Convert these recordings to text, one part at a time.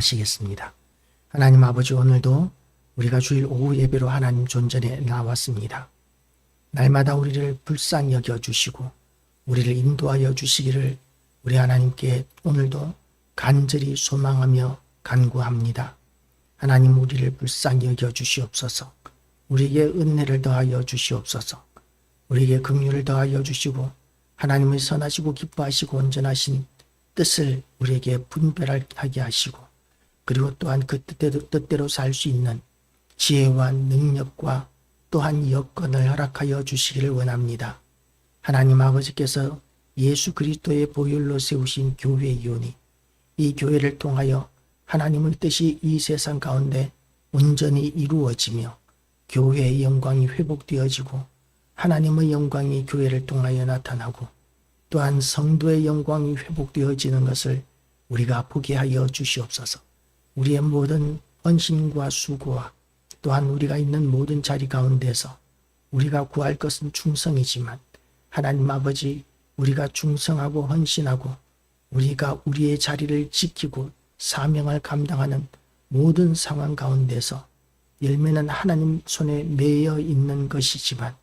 하시겠습니다. 하나님 아버지, 오늘도 우리가 주일 오후 예배로 하나님 존전에 나왔습니다. 날마다 우리를 불쌍히 여겨주시고 우리를 인도하여 주시기를 우리 하나님께 오늘도 간절히 소망하며 간구합니다. 하나님, 우리를 불쌍히 여겨주시옵소서. 우리에게 은혜를 더하여 주시옵소서. 우리에게 긍휼을 더하여 주시고 하나님의 선하시고 기뻐하시고 온전하신 뜻을 우리에게 분별하게 하시고, 그리고 또한 그 뜻대로 살 수 있는 지혜와 능력과 또한 여건을 허락하여 주시기를 원합니다. 하나님 아버지께서 예수 그리스도의 보혈로 세우신 교회이오니 이 교회를 통하여 하나님의 뜻이 이 세상 가운데 온전히 이루어지며 교회의 영광이 회복되어지고 하나님의 영광이 교회를 통하여 나타나고 또한 성도의 영광이 회복되어지는 것을 우리가 보게 하여 주시옵소서. 우리의 모든 헌신과 수고와 또한 우리가 있는 모든 자리 가운데서 우리가 구할 것은 충성이지만 하나님 아버지, 우리가 충성하고 헌신하고 우리가 우리의 자리를 지키고 사명을 감당하는 모든 상황 가운데서 열매는 하나님 손에 매여 있는 것이지만,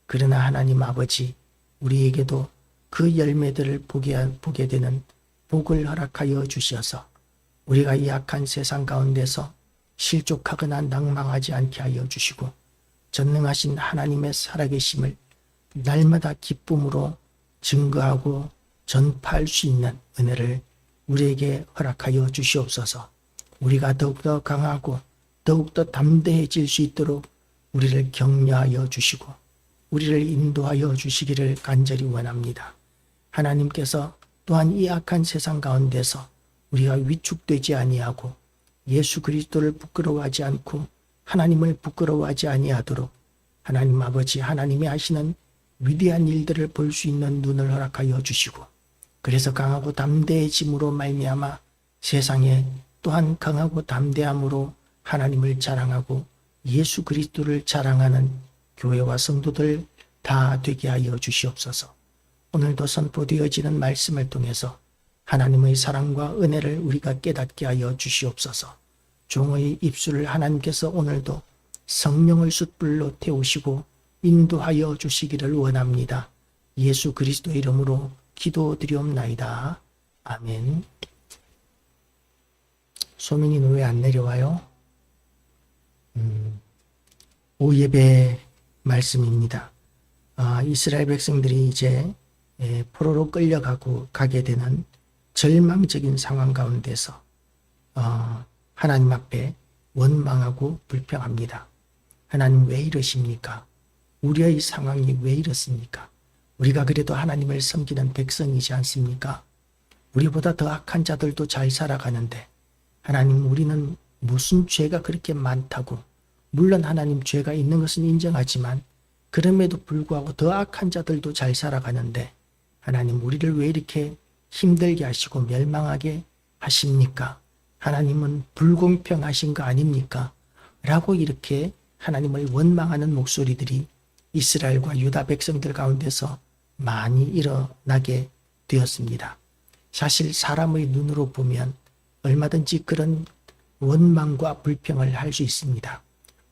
그러나 하나님 아버지, 우리에게도 그 열매들을 보게 되는 복을 허락하여 주셔서 우리가 이 악한 세상 가운데서 실족하거나 낭망하지 않게 하여 주시고 전능하신 하나님의 살아계심을 날마다 기쁨으로 증거하고 전파할 수 있는 은혜를 우리에게 허락하여 주시옵소서. 우리가 더욱더 강하고 더욱더 담대해질 수 있도록 우리를 격려하여 주시고 우리를 인도하여 주시기를 간절히 원합니다. 하나님께서 또한 이 악한 세상 가운데서 우리가 위축되지 아니하고 예수 그리스도를 부끄러워하지 않고 하나님을 부끄러워하지 아니하도록 하나님 아버지, 하나님이 하시는 위대한 일들을 볼 수 있는 눈을 허락하여 주시고, 그래서 강하고 담대해짐으로 말미암아 세상에 또한 강하고 담대함으로 하나님을 자랑하고 예수 그리스도를 자랑하는 교회와 성도들 다 되게 하여 주시옵소서. 오늘도 선포되어지는 말씀을 통해서 하나님의 사랑과 은혜를 우리가 깨닫게 하여 주시옵소서. 종의 입술을 하나님께서 오늘도 성령의 숯불로 태우시고 인도하여 주시기를 원합니다. 예수 그리스도의 이름으로 기도드리옵나이다. 아멘. 소민이는 왜 안 내려와요? 오예배 말씀입니다. 이스라엘 백성들이 이제 포로로 가게 되는 절망적인 상황 가운데서 하나님 앞에 원망하고 불평합니다. 하나님, 왜 이러십니까? 우리의 상황이 왜 이렇습니까? 우리가 그래도 하나님을 섬기는 백성이지 않습니까? 우리보다 더 악한 자들도 잘 살아가는데 하나님, 우리는 무슨 죄가 그렇게 많다고? 물론 하나님, 죄가 있는 것은 인정하지만 그럼에도 불구하고 더 악한 자들도 잘 살아가는데 하나님, 우리를 왜 이렇게 힘들게 하시고 멸망하게 하십니까? 하나님은 불공평하신 거 아닙니까? 라고 이렇게 하나님을 원망하는 목소리들이 이스라엘과 유다 백성들 가운데서 많이 일어나게 되었습니다. 사실 사람의 눈으로 보면 얼마든지 그런 원망과 불평을 할 수 있습니다.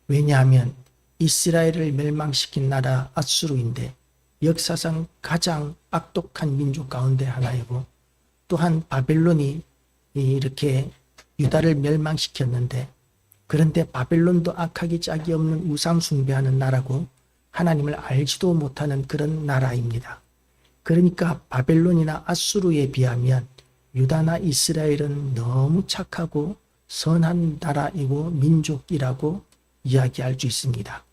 왜냐하면 이스라엘을 멸망시킨 나라 앗수르인데 역사상 가장 악독한 민족 가운데 하나이고, 또한 바벨론이 이렇게 유다를 멸망시켰는데, 그런데 바벨론도 악하기 짝이 없는 우상 숭배하는 나라고 하나님을 알지도 못하는 그런 나라입니다. 그러니까 바벨론이나 앗수르에 비하면 유다나 이스라엘은 너무 착하고 선한 나라이고 민족이라고 이야기할 수 있습니다.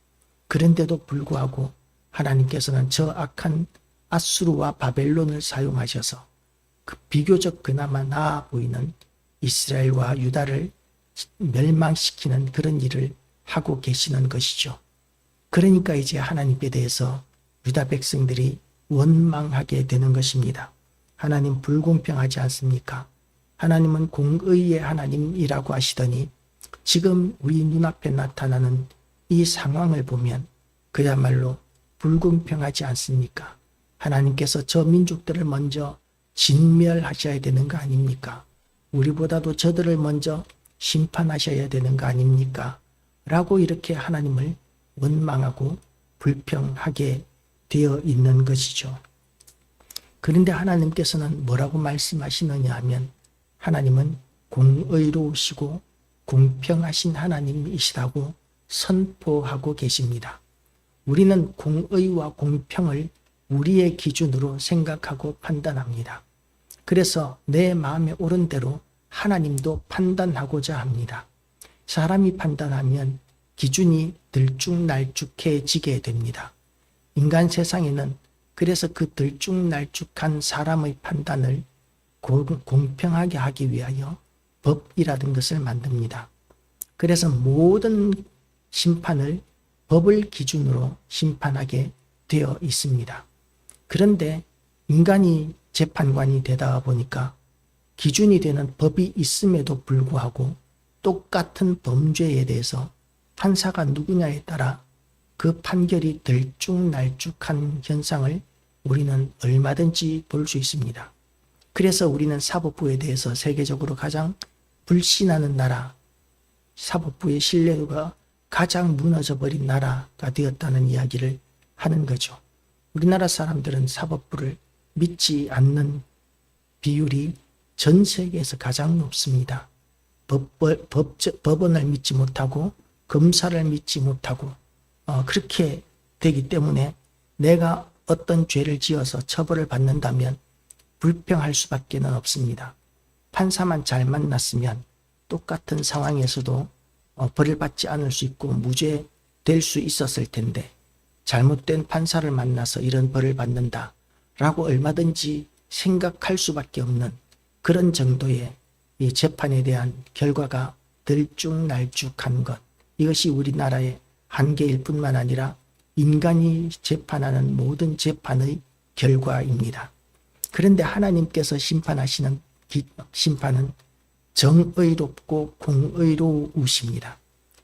그런데도 불구하고 하나님께서는 저 악한 앗수르와 바벨론을 사용하셔서 그 비교적 그나마 나아 보이는 이스라엘과 유다를 멸망시키는 그런 일을 하고 계시는 것이죠. 그러니까 이제 하나님께 대해서 유다 백성들이 원망하게 되는 것입니다. 하나님, 불공평하지 않습니까? 하나님은 공의의 하나님이라고 하시더니 지금 우리 눈앞에 나타나는 이 상황을 보면 그야말로 불공평하지 않습니까? 하나님께서 저 민족들을 먼저 진멸하셔야 되는 거 아닙니까? 우리보다도 저들을 먼저 심판하셔야 되는 거 아닙니까? 라고 이렇게 하나님을 원망하고 불평하게 되어 있는 것이죠. 그런데 하나님께서는 뭐라고 말씀하시느냐 하면 하나님은 공의로우시고 공평하신 하나님이시라고 선포하고 계십니다. 우리는 공의와 공평을 우리의 기준으로 생각하고 판단합니다. 그래서 내 마음에 옳은 대로 하나님도 판단하고자 합니다. 사람이 판단하면 기준이 들쭉날쭉해지게 됩니다. 인간 세상에는 그래서 그 들쭉날쭉한 사람의 판단을 공평하게 하기 위하여 법이라는 것을 만듭니다. 그래서 모든 심판을 법을 기준으로 심판하게 되어 있습니다. 그런데 인간이 재판관이 되다 보니까 기준이 되는 법이 있음에도 불구하고 똑같은 범죄에 대해서 판사가 누구냐에 따라 그 판결이 들쭉날쭉한 현상을 우리는 얼마든지 볼 수 있습니다. 그래서 우리는 사법부에 대해서 세계적으로 가장 불신하는 나라, 사법부의 신뢰도가 가장 무너져버린 나라가 되었다는 이야기를 하는 거죠. 우리나라 사람들은 사법부를 믿지 않는 비율이 전 세계에서 가장 높습니다. 법원을 믿지 못하고 검사를 믿지 못하고 그렇게 되기 때문에 내가 어떤 죄를 지어서 처벌을 받는다면 불평할 수밖에 없습니다. 판사만 잘 만났으면 똑같은 상황에서도 벌을 받지 않을 수 있고 무죄 될 수 있었을 텐데 잘못된 판사를 만나서 이런 벌을 받는다 라고 얼마든지 생각할 수밖에 없는 그런 정도의 이 재판에 대한 결과가 들쭉날쭉한 것, 이것이 우리나라의 한계일 뿐만 아니라 인간이 재판하는 모든 재판의 결과입니다. 그런데 하나님께서 심판하시는 심판은 정의롭고 공의로우십니다.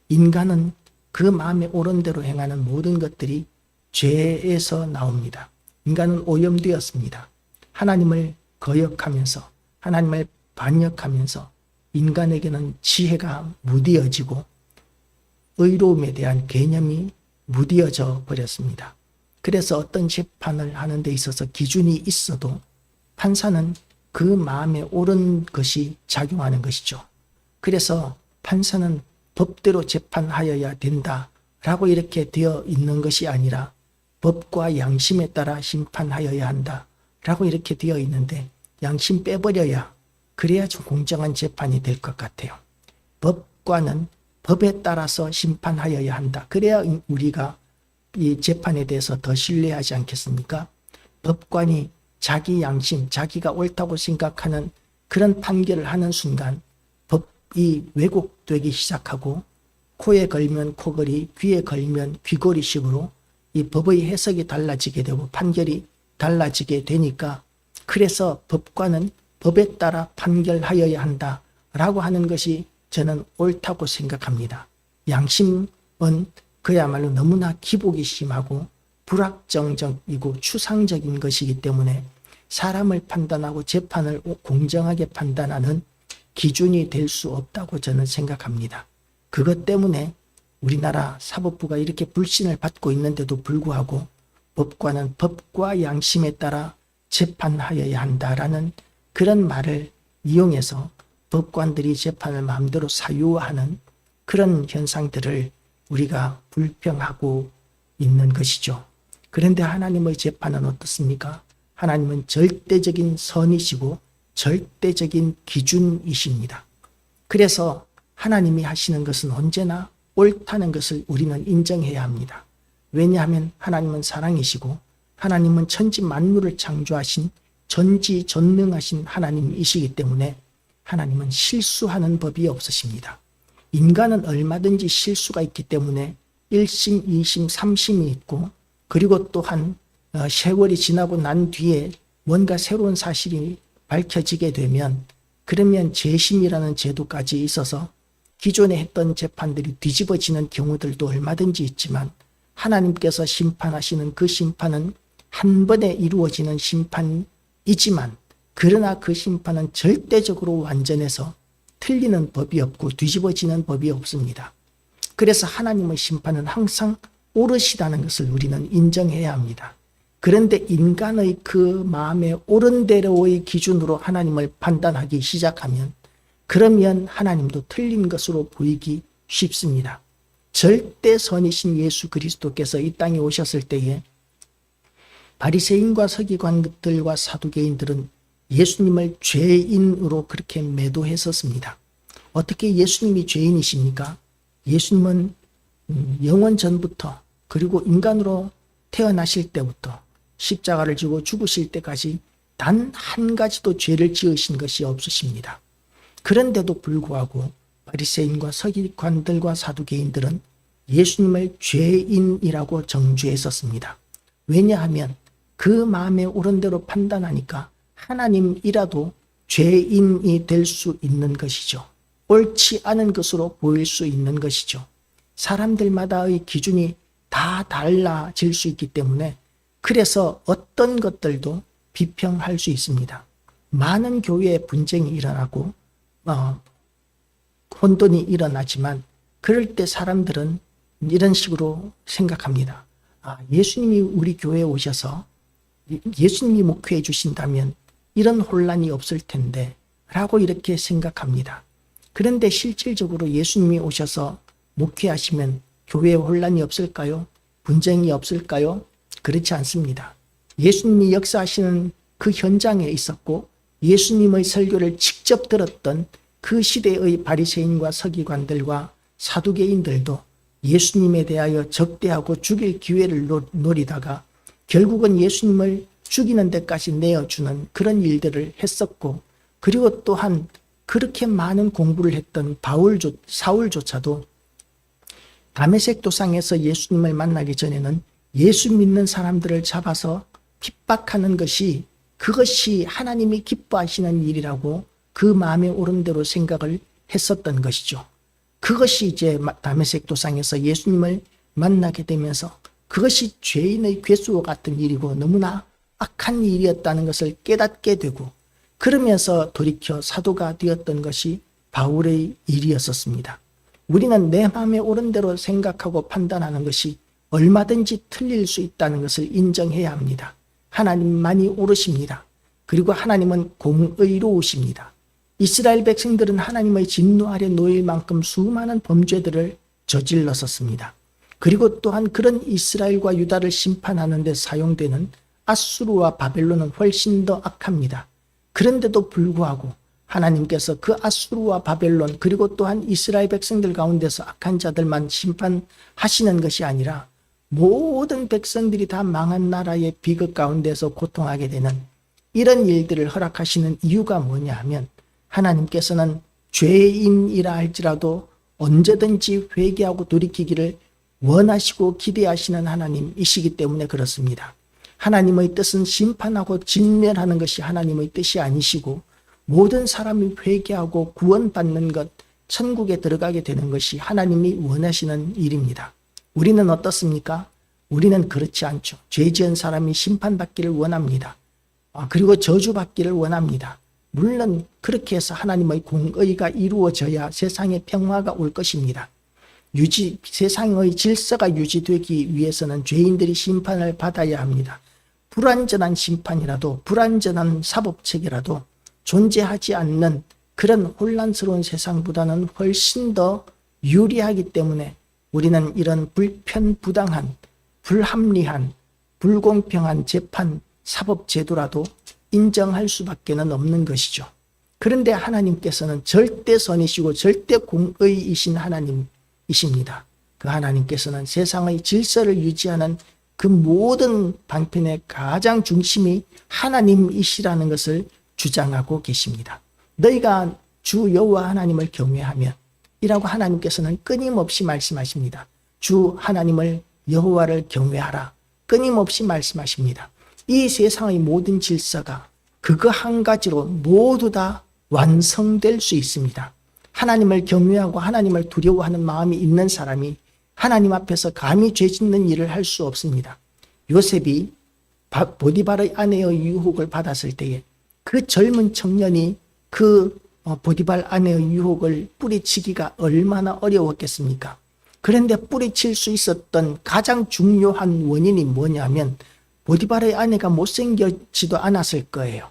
인간은 그 마음에 옳은 대로 행하는 모든 것들이 죄에서 나옵니다. 인간은 오염되었습니다. 하나님을 거역하면서 하나님을 반역하면서 인간에게는 지혜가 무디어지고 의로움에 대한 개념이 무디어져 버렸습니다. 그래서 어떤 재판을 하는 데 있어서 기준이 있어도 판사는 그 마음에 옳은 것이 작용하는 것이죠. 그래서 판사는 법대로 재판하여야 된다라고 이렇게 되어 있는 것이 아니라 법과 양심에 따라 심판하여야 한다라고 이렇게 되어 있는데 양심 빼버려야 그래야 좀 공정한 재판이 될 것 같아요. 법관은 법에 따라서 심판하여야 한다. 그래야 우리가 이 재판에 대해서 더 신뢰하지 않겠습니까? 법관이 자기 양심, 자기가 옳다고 생각하는 그런 판결을 하는 순간 법이 왜곡되기 시작하고 코에 걸면 코걸이, 귀에 걸면 귀걸이식으로 이 법의 해석이 달라지게 되고 판결이 달라지게 되니까 그래서 법관은 법에 따라 판결하여야 한다라고 하는 것이 저는 옳다고 생각합니다. 양심은 그야말로 너무나 기복이 심하고 불확정적이고 추상적인 것이기 때문에 사람을 판단하고 재판을 공정하게 판단하는 기준이 될 수 없다고 저는 생각합니다. 그것 때문에 우리나라 사법부가 이렇게 불신을 받고 있는데도 불구하고 법관은 법과 양심에 따라 재판하여야 한다라는 그런 말을 이용해서 법관들이 재판을 마음대로 사유하는 그런 현상들을 우리가 불평하고 있는 것이죠. 그런데 하나님의 재판은 어떻습니까? 하나님은 절대적인 선이시고 절대적인 기준이십니다. 그래서 하나님이 하시는 것은 언제나 옳다는 것을 우리는 인정해야 합니다. 왜냐하면 하나님은 사랑이시고 하나님은 천지 만물을 창조하신 전지전능하신 하나님이시기 때문에 하나님은 실수하는 법이 없으십니다. 인간은 얼마든지 실수가 있기 때문에 1심, 2심, 3심이 있고 그리고 또한 세월이 지나고 난 뒤에 뭔가 새로운 사실이 밝혀지게 되면 그러면 재심이라는 제도까지 있어서 기존에 했던 재판들이 뒤집어지는 경우들도 얼마든지 있지만 하나님께서 심판하시는 그 심판은 한 번에 이루어지는 심판이지만 그러나 그 심판은 절대적으로 완전해서 틀리는 법이 없고 뒤집어지는 법이 없습니다. 그래서 하나님의 심판은 항상 옳으시다는 것을 우리는 인정해야 합니다. 그런데 인간의 그 마음에 옳은 대로의 기준으로 하나님을 판단하기 시작하면 그러면 하나님도 틀린 것으로 보이기 쉽습니다. 절대 선이신 예수 그리스도께서 이 땅에 오셨을 때에 바리새인과 서기관들과 사두개인들은 예수님을 죄인으로 그렇게 매도했었습니다. 어떻게 예수님이 죄인이십니까? 예수님은 영원 전부터 그리고 인간으로 태어나실 때부터 십자가를 지고 죽으실 때까지 단 한 가지도 죄를 지으신 것이 없으십니다. 그런데도 불구하고 바리새인과 서기관들과 사두개인들은 예수님을 죄인이라고 정죄했었습니다. 왜냐하면 그 마음에 옳은 대로 판단하니까 하나님이라도 죄인이 될 수 있는 것이죠. 옳지 않은 것으로 보일 수 있는 것이죠. 사람들마다의 기준이 다 달라질 수 있기 때문에 그래서 어떤 것들도 비평할 수 있습니다. 많은 교회에 분쟁이 일어나고 혼돈이 일어나지만 그럴 때 사람들은 이런 식으로 생각합니다. 예수님이 우리 교회에 오셔서 예수님이 목회해 주신다면 이런 혼란이 없을 텐데 라고 이렇게 생각합니다. 그런데 실질적으로 예수님이 오셔서 목회하시면 교회에 혼란이 없을까요? 분쟁이 없을까요? 그렇지 않습니다. 예수님이 역사하시는 그 현장에 있었고 예수님의 설교를 직접 들었던 그 시대의 바리새인과 서기관들과 사두개인들도 예수님에 대하여 적대하고 죽일 기회를 노리다가 결국은 예수님을 죽이는 데까지 내어주는 그런 일들을 했었고, 그리고 또한 그렇게 많은 공부를 했던 사울조차도 다메섹 도상에서 예수님을 만나기 전에는 예수 믿는 사람들을 잡아서 핍박하는 것이 그것이 하나님이 기뻐하시는 일이라고 그 마음에 옳은 대로 생각을 했었던 것이죠. 그것이 이제 다메섹 도상에서 예수님을 만나게 되면서 그것이 죄인의 괴수와 같은 일이고 너무나 악한 일이었다는 것을 깨닫게 되고, 그러면서 돌이켜 사도가 되었던 것이 바울의 일이었었습니다. 우리는 내 마음에 옳은 대로 생각하고 판단하는 것이 얼마든지 틀릴 수 있다는 것을 인정해야 합니다. 하나님만이 옳으십니다. 그리고 하나님은 공의로우십니다. 이스라엘 백성들은 하나님의 진노 아래 놓일 만큼 수많은 범죄들을 저질렀었습니다. 그리고 또한 그런 이스라엘과 유다를 심판하는 데 사용되는 아수르와 바벨론은 훨씬 더 악합니다. 그런데도 불구하고 하나님께서 그 아수르와 바벨론 그리고 또한 이스라엘 백성들 가운데서 악한 자들만 심판하시는 것이 아니라 모든 백성들이 다 망한 나라의 비극 가운데서 고통하게 되는 이런 일들을 허락하시는 이유가 뭐냐 하면 하나님께서는 죄인이라 할지라도 언제든지 회개하고 돌이키기를 원하시고 기대하시는 하나님이시기 때문에 그렇습니다. 하나님의 뜻은 심판하고 진멸하는 것이 하나님의 뜻이 아니시고 모든 사람이 회개하고 구원받는 것, 천국에 들어가게 되는 것이 하나님이 원하시는 일입니다. 우리는 어떻습니까? 우리는 그렇지 않죠. 죄 지은 사람이 심판받기를 원합니다. 그리고 저주받기를 원합니다. 물론 그렇게 해서 하나님의 공의가 이루어져야 세상에 평화가 올 것입니다. 세상의 질서가 유지되기 위해서는 죄인들이 심판을 받아야 합니다. 불완전한 심판이라도, 불완전한 사법체계라도 존재하지 않는 그런 혼란스러운 세상보다는 훨씬 더 유리하기 때문에 우리는 이런 불편부당한, 불합리한, 불공평한 재판, 사법제도라도 인정할 수밖에 없는 것이죠. 그런데 하나님께서는 절대 선이시고 절대 공의이신 하나님이십니다. 그 하나님께서는 세상의 질서를 유지하는 그 모든 방편의 가장 중심이 하나님이시라는 것을 주장하고 계십니다. 너희가 주 여호와 하나님을 경외하면 이라고 하나님께서는 끊임없이 말씀하십니다. 주 하나님을 여호와를 경외하라. 끊임없이 말씀하십니다. 이 세상의 모든 질서가 그거 한 가지로 모두 다 완성될 수 있습니다. 하나님을 경외하고 하나님을 두려워하는 마음이 있는 사람이 하나님 앞에서 감히 죄 짓는 일을 할 수 없습니다. 요셉이 보디발의 아내의 유혹을 받았을 때에 그 젊은 청년이 그 보디발 아내의 유혹을 뿌리치기가 얼마나 어려웠겠습니까? 그런데 뿌리칠 수 있었던 가장 중요한 원인이 뭐냐면 보디발의 아내가 못생겨지도 않았을 거예요.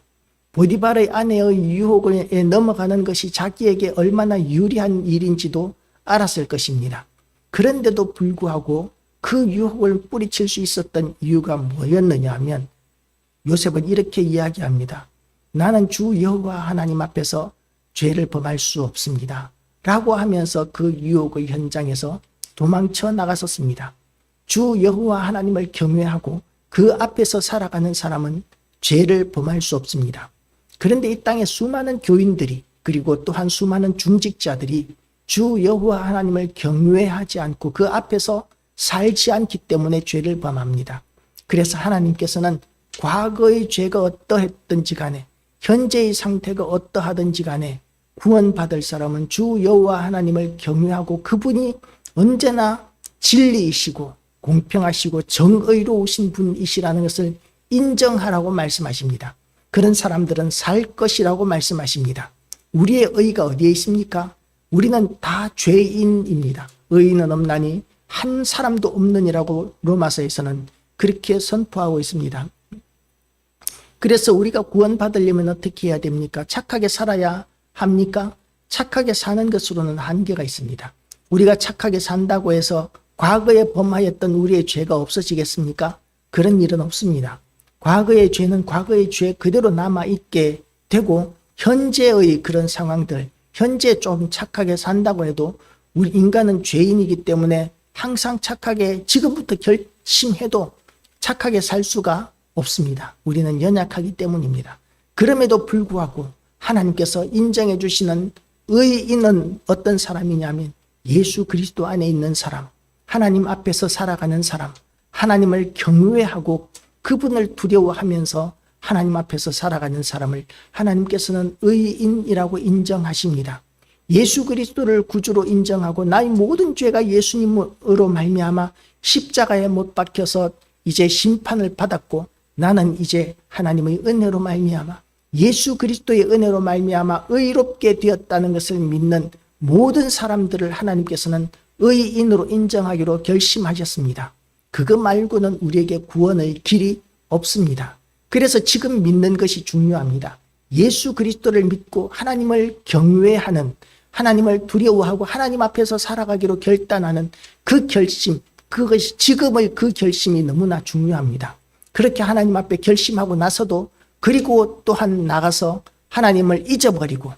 보디발의 아내의 유혹에 넘어가는 것이 자기에게 얼마나 유리한 일인지도 알았을 것입니다. 그런데도 불구하고 그 유혹을 뿌리칠 수 있었던 이유가 뭐였느냐 하면 요셉은 이렇게 이야기합니다. 나는 주 여호와 하나님 앞에서 죄를 범할 수 없습니다. 라고 하면서 그 유혹의 현장에서 도망쳐 나갔었습니다. 주 여호와 하나님을 경외하고 그 앞에서 살아가는 사람은 죄를 범할 수 없습니다. 그런데 이 땅에 수많은 교인들이 그리고 또한 수많은 중직자들이 주 여호와 하나님을 경외하지 않고 그 앞에서 살지 않기 때문에 죄를 범합니다. 그래서 하나님께서는 과거의 죄가 어떠했든지 간에 현재의 상태가 어떠하든지 간에 구원받을 사람은 주 여호와 하나님을 경외하고 그분이 언제나 진리이시고 공평하시고 정의로우신 분이시라는 것을 인정하라고 말씀하십니다. 그런 사람들은 살 것이라고 말씀하십니다. 우리의 의가 어디에 있습니까? 우리는 다 죄인입니다. 의인은 없나니 한 사람도 없느니라고 로마서에서는 그렇게 선포하고 있습니다. 그래서 우리가 구원받으려면 어떻게 해야 됩니까? 착하게 살아야 합니까? 착하게 사는 것으로는 한계가 있습니다. 우리가 착하게 산다고 해서 과거에 범하였던 우리의 죄가 없어지겠습니까? 그런 일은 없습니다. 과거의 죄는 과거의 죄 그대로 남아있게 되고 현재의 그런 상황들, 현재 좀 착하게 산다고 해도 우리 인간은 죄인이기 때문에 항상 착하게 지금부터 결심해도 착하게 살 수가 없습니다. 우리는 연약하기 때문입니다. 그럼에도 불구하고 하나님께서 인정해 주시는 의인은 어떤 사람이냐면 예수 그리스도 안에 있는 사람, 하나님 앞에서 살아가는 사람, 하나님을 경외하고 그분을 두려워하면서 하나님 앞에서 살아가는 사람을 하나님께서는 의인이라고 인정하십니다. 예수 그리스도를 구주로 인정하고 나의 모든 죄가 예수님으로 말미암아 십자가에 못 박혀서 이제 심판을 받았고 나는 이제 하나님의 은혜로 말미암아 예수 그리스도의 은혜로 말미암아 의롭게 되었다는 것을 믿는 모든 사람들을 하나님께서는 의인으로 인정하기로 결심하셨습니다. 그거 말고는 우리에게 구원의 길이 없습니다. 그래서 지금 믿는 것이 중요합니다. 예수 그리스도를 믿고 하나님을 경외하는, 하나님을 두려워하고 하나님 앞에서 살아가기로 결단하는 그 결심, 그것이 지금의 그 결심이 너무나 중요합니다. 그렇게 하나님 앞에 결심하고 나서도 그리고 또한 나가서 하나님을 잊어버리고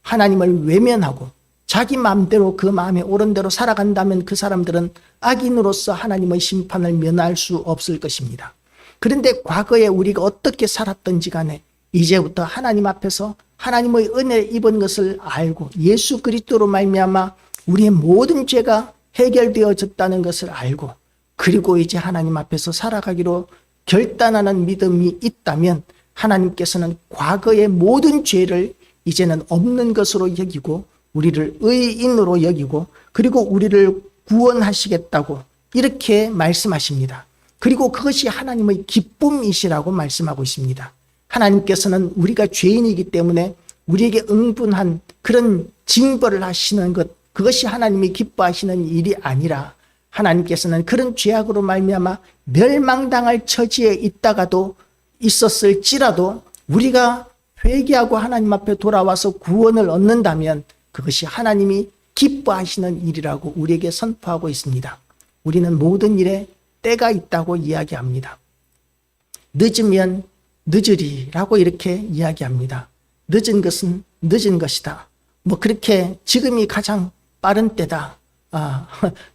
하나님을 외면하고 자기 마음대로 그 마음에 옳은 대로 살아간다면 그 사람들은 악인으로서 하나님의 심판을 면할 수 없을 것입니다. 그런데 과거에 우리가 어떻게 살았던지 간에 이제부터 하나님 앞에서 하나님의 은혜를 입은 것을 알고 예수 그리스도로 말미암아 우리의 모든 죄가 해결되어졌다는 것을 알고 그리고 이제 하나님 앞에서 살아가기로 결단하는 믿음이 있다면 하나님께서는 과거의 모든 죄를 이제는 없는 것으로 여기고 우리를 의인으로 여기고 그리고 우리를 구원하시겠다고 이렇게 말씀하십니다. 그리고 그것이 하나님의 기쁨이시라고 말씀하고 있습니다. 하나님께서는 우리가 죄인이기 때문에 우리에게 응분한 그런 징벌을 하시는 것, 그것이 하나님이 기뻐하시는 일이 아니라 하나님께서는 그런 죄악으로 말미암아 멸망당할 처지에 있다가도 있었을지라도 우리가 회개하고 하나님 앞에 돌아와서 구원을 얻는다면 그것이 하나님이 기뻐하시는 일이라고 우리에게 선포하고 있습니다. 우리는 모든 일에 때가 있다고 이야기합니다. 늦으면 늦으리라고 이렇게 이야기합니다. 늦은 것은 늦은 것이다. 뭐 그렇게 지금이 가장 빠른 때다.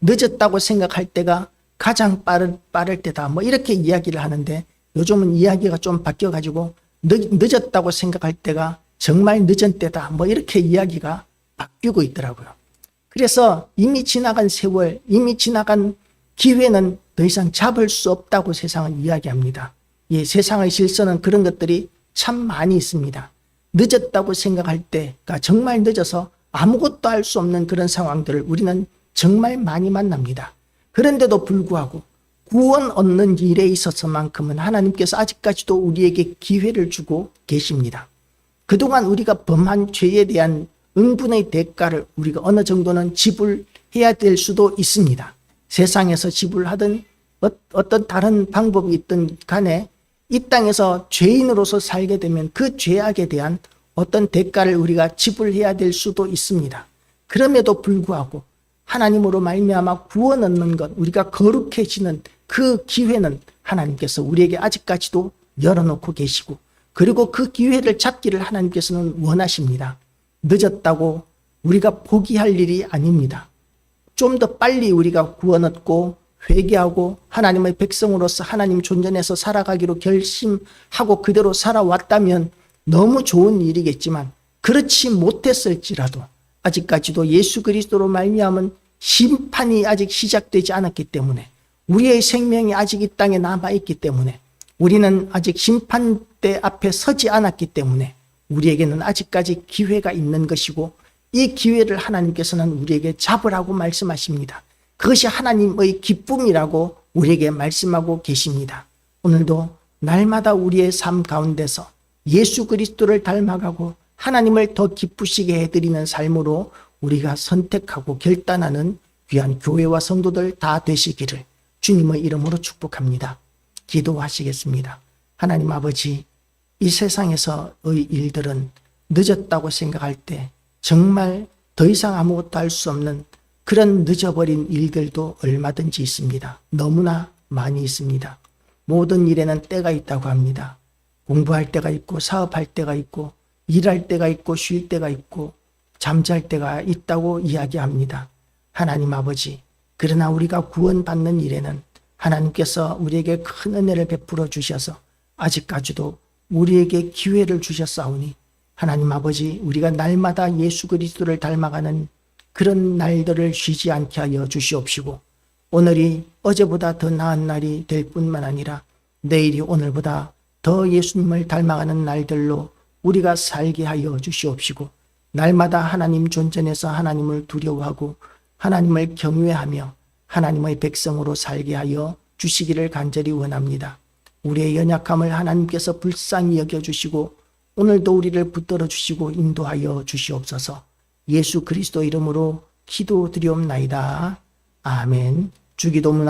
늦었다고 생각할 때가 가장 빠를 때다. 뭐 이렇게 이야기를 하는데 요즘은 이야기가 좀 바뀌어가지고 늦었다고 생각할 때가 정말 늦은 때다. 뭐 이렇게 이야기가 바뀌고 있더라고요. 그래서 이미 지나간 세월, 이미 지나간 기회는 더 이상 잡을 수 없다고 세상은 이야기합니다. 예, 세상의 질서는 그런 것들이 참 많이 있습니다. 늦었다고 생각할 때가 정말 늦어서 아무것도 할 수 없는 그런 상황들을 우리는 정말 많이 만납니다. 그런데도 불구하고 구원 얻는 일에 있어서만큼은 하나님께서 아직까지도 우리에게 기회를 주고 계십니다. 그동안 우리가 범한 죄에 대한 응분의 대가를 우리가 어느 정도는 지불해야 될 수도 있습니다. 세상에서 지불하든 어떤 다른 방법이 있든 간에 이 땅에서 죄인으로서 살게 되면 그 죄악에 대한 어떤 대가를 우리가 지불해야 될 수도 있습니다. 그럼에도 불구하고 하나님으로 말미암아 구원 얻는 것, 우리가 거룩해지는 그 기회는 하나님께서 우리에게 아직까지도 열어놓고 계시고, 그리고 그 기회를 잡기를 하나님께서는 원하십니다. 늦었다고 우리가 포기할 일이 아닙니다. 좀 더 빨리 우리가 구원 얻고 회개하고 하나님의 백성으로서 하나님 존전에서 살아가기로 결심하고 그대로 살아왔다면 너무 좋은 일이겠지만, 그렇지 못했을지라도 아직까지도 예수 그리스도로 말미암은 심판이 아직 시작되지 않았기 때문에, 우리의 생명이 아직 이 땅에 남아있기 때문에, 우리는 아직 심판대 앞에 서지 않았기 때문에 우리에게는 아직까지 기회가 있는 것이고, 이 기회를 하나님께서는 우리에게 잡으라고 말씀하십니다. 그것이 하나님의 기쁨이라고 우리에게 말씀하고 계십니다. 오늘도 날마다 우리의 삶 가운데서 예수 그리스도를 닮아가고 하나님을 더 기쁘시게 해드리는 삶으로 우리가 선택하고 결단하는 귀한 교회와 성도들 다 되시기를 주님의 이름으로 축복합니다. 기도하시겠습니다. 하나님 아버지, 이 세상에서의 일들은 늦었다고 생각할 때 정말 더 이상 아무것도 할 수 없는 그런 늦어버린 일들도 얼마든지 있습니다. 너무나 많이 있습니다. 모든 일에는 때가 있다고 합니다. 공부할 때가 있고 사업할 때가 있고 일할 때가 있고 쉴 때가 있고 잠잘 때가 있다고 이야기합니다. 하나님 아버지, 그러나 우리가 구원받는 일에는 하나님께서 우리에게 큰 은혜를 베풀어 주셔서 아직까지도 우리에게 기회를 주셨사오니, 하나님 아버지, 우리가 날마다 예수 그리스도를 닮아가는 그런 날들을 쉬지 않게 하여 주시옵시고, 오늘이 어제보다 더 나은 날이 될 뿐만 아니라 내일이 오늘보다 더 예수님을 닮아가는 날들로 우리가 살게 하여 주시옵시고, 날마다 하나님 존전에서 하나님을 두려워하고 하나님을 경외하며 하나님의 백성으로 살게 하여 주시기를 간절히 원합니다. 우리의 연약함을 하나님께서 불쌍히 여겨주시고 오늘도 우리를 붙들어 주시고 인도하여 주시옵소서. 예수 그리스도 이름으로 기도드리옵나이다. 아멘. 주기도문